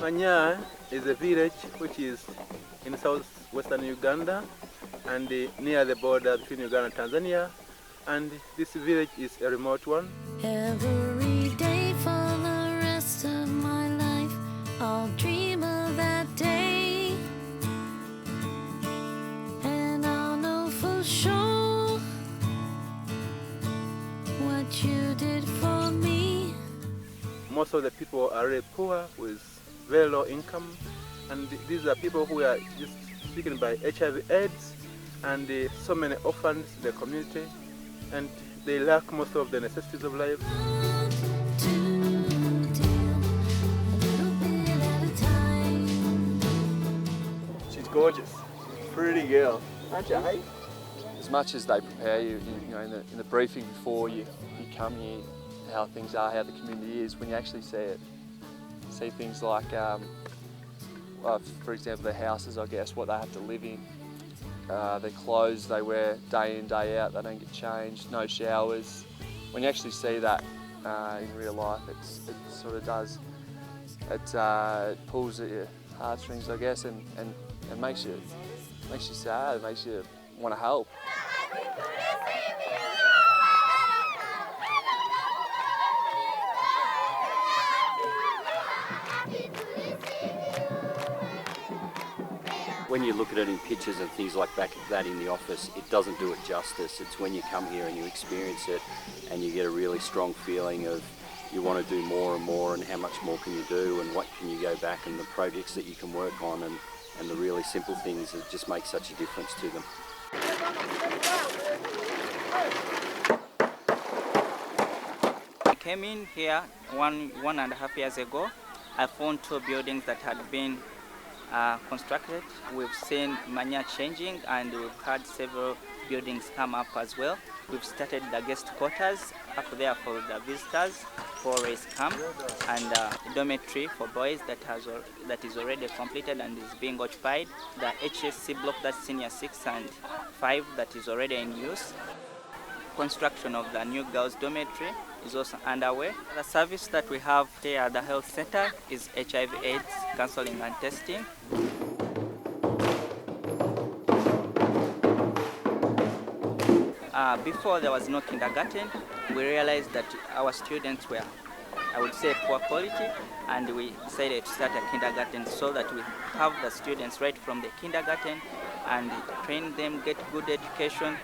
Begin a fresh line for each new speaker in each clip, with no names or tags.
Mannya is a village which is in southwestern Uganda and near the border between Uganda and Tanzania, and this village is a remote one.
Every day for the rest of my life, I'll dream of that day, and I'll know for sure what you did for me.
Most of the people are really poor with very low income, and these are people who are just stricken by HIV/AIDS and so many orphans in the community, and they lack most of the necessities of life.
She's gorgeous, pretty girl, aren't you, hey?
As much as they prepare you, in the briefing before you come here, how things are, how the community is, when you actually see it, see things like, for example, their houses, I guess, what they have to live in, their clothes they wear day in, day out, they don't get changed, no showers. When you actually see that in real life, it sort of does, it pulls at your heartstrings, I guess, and makes you sad, it makes you want to help.
When you look at it in pictures and things like that in the office, it doesn't do it justice. It's when you come here and you experience it and you get a really strong feeling of you want to do more and more, and how much more can you do, and what can you go back, and the projects that you can work on, and the really simple things that just make such a difference to them.
I came in here one and a half years ago. I found 2 buildings that had been constructed. We've seen Mannya changing, and we've had several buildings come up as well. We've started the guest quarters up there for the visitors for race camp, and a dormitory for boys that is already completed and is being occupied. The HSC block, that's senior 6 and 5, that is already in use. Construction of the new girls' dormitory is also underway. The service that we have here at the health center is HIV/AIDS counseling and testing. Before there was no kindergarten, we realized that our students were, I would say, poor quality, and we decided to start a kindergarten so that we have the students right from the kindergarten and train them, get good education,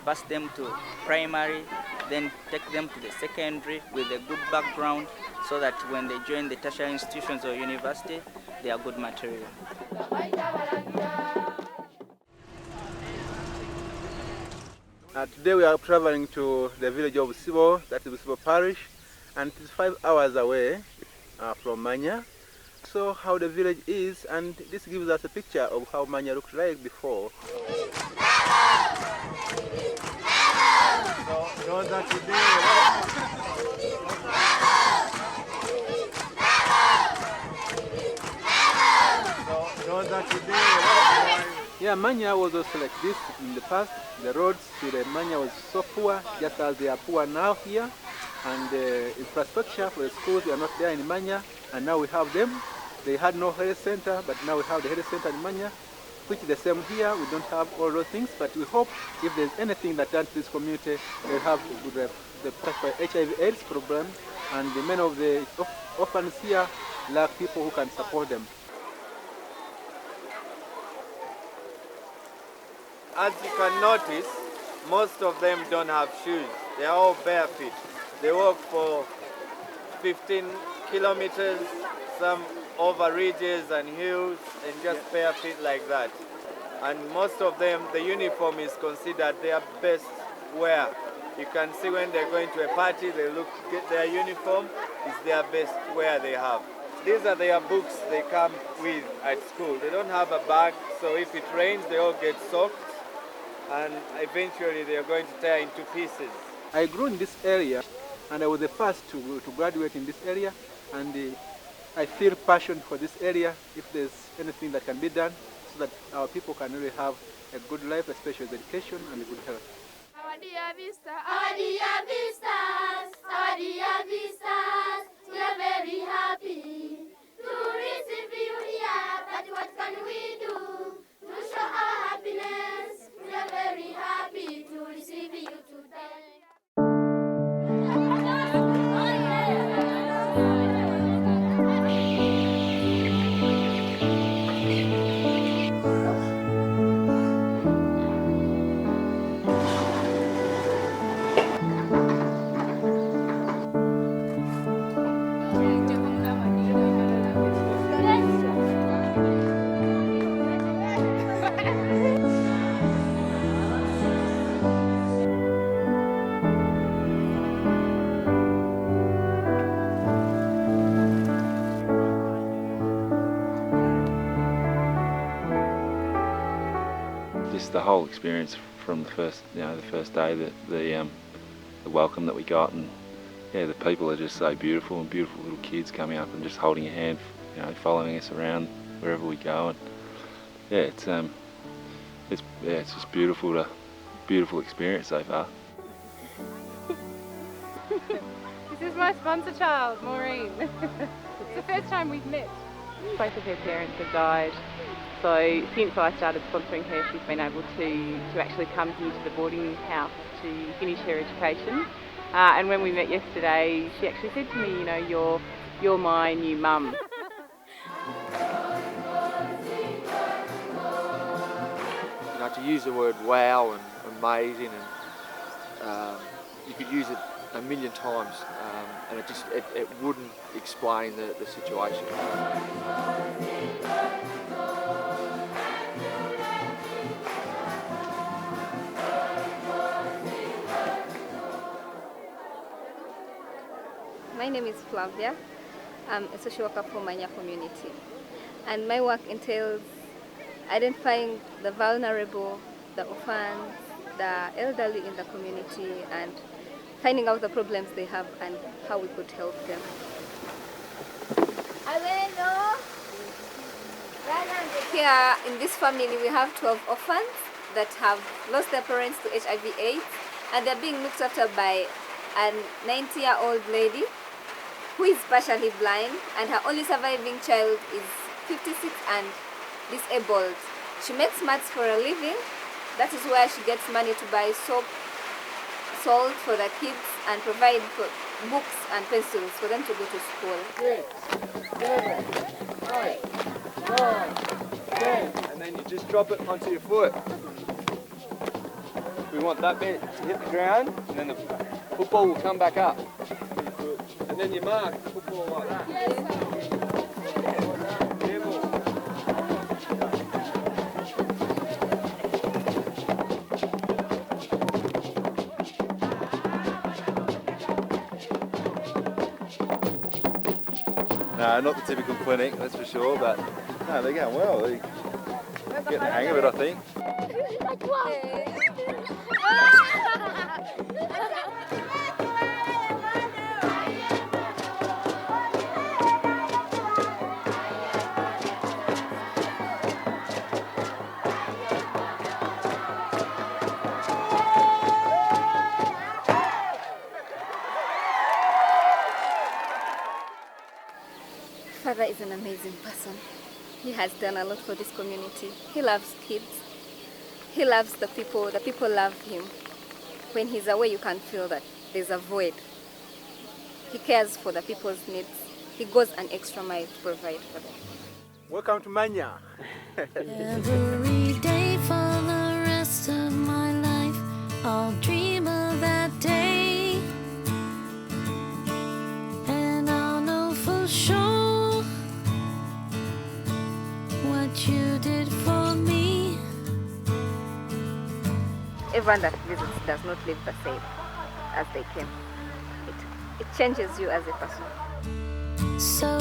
pass them to primary, then take them to the secondary with a good background, so that when they join the tertiary institutions or university, they are good material.
Today we are traveling to the village of Sibo, that is Sibo Parish, and it is 5 hours away from Mannya. So how the village is, and this gives us a picture of how Mannya looked like before. Yeah, Mannya was also like this in the past. The roads to the Mannya was so poor, just as they are poor now here. And infrastructure for the schools were not there in Mannya, and now we have them. They had no health center, but now we have the health center in Mannya, which is the same here. We don't have all those things, but we hope if there's anything that done to this community, they'll have the HIV/AIDS problem, and many of the orphans here lack people who can support them.
As you can notice, most of them don't have shoes. They are all bare feet. They walk for 15 kilometers, some over ridges and hills, and just bare feet like that. And most of them, the uniform is considered their best wear. You can see when they're going to a party, they get their uniform, is their best wear they have. These are their books they come with at school. They don't have a bag, so if it rains, they all get soaked, and eventually they are going to tear into pieces.
I grew in this area, and I was the first to graduate in this area, and I feel passion for this area. If there's anything that can be done so that our people can really have a good life, especially with education and good health.
Our dear visitors, we are very happy to receive just the whole experience from the first day, the welcome that we got, and yeah, the people are just so beautiful, and beautiful little kids coming up and just holding your hand, following us around wherever we go, and yeah, it's just beautiful experience so far.
This is my sponsor child, Maureen. It's the first time we've met. Both of her parents have died, so since I started sponsoring her, she's been able to actually come here to the boarding house to finish her education. And when we met yesterday, she actually said to me, you're my new mum.
To use the word wow and amazing, and you could use it a million times, and it wouldn't explain the situation.
My name is Flavia. I'm a social worker for Mannya community, and my work entails identifying the vulnerable, the orphans, the elderly in the community, and finding out the problems they have and how we could help them. Here in this family we have 12 orphans that have lost their parents to HIV/AIDS, and they're being looked after by a 90-year-old lady who is partially blind, and her only surviving child is 56 and disabled. She makes mats for a living. That is where she gets money to buy soap, salt for the kids, and provide for books and pencils for them to go to school.
6, 7, 8, 9, 10, and then you just drop it onto your foot. We want that bit to hit the ground, and then the football will come back up. And then you mark the football like that.
No, not the typical clinic, that's for sure, but no, they're going well. They're getting the hang of it, I think.
Father is an amazing person. He has done a lot for this community. He loves kids. He loves the people love him. When he's away, you can feel that there's a void. He cares for the people's needs. He goes an extra mile to provide for them.
Welcome to Mannya.
Every day for the rest of my life, I'll dream of that day, and I'll know for sure what you did for me.
Everyone that visits does not leave the same as they came. It changes you as a person.
So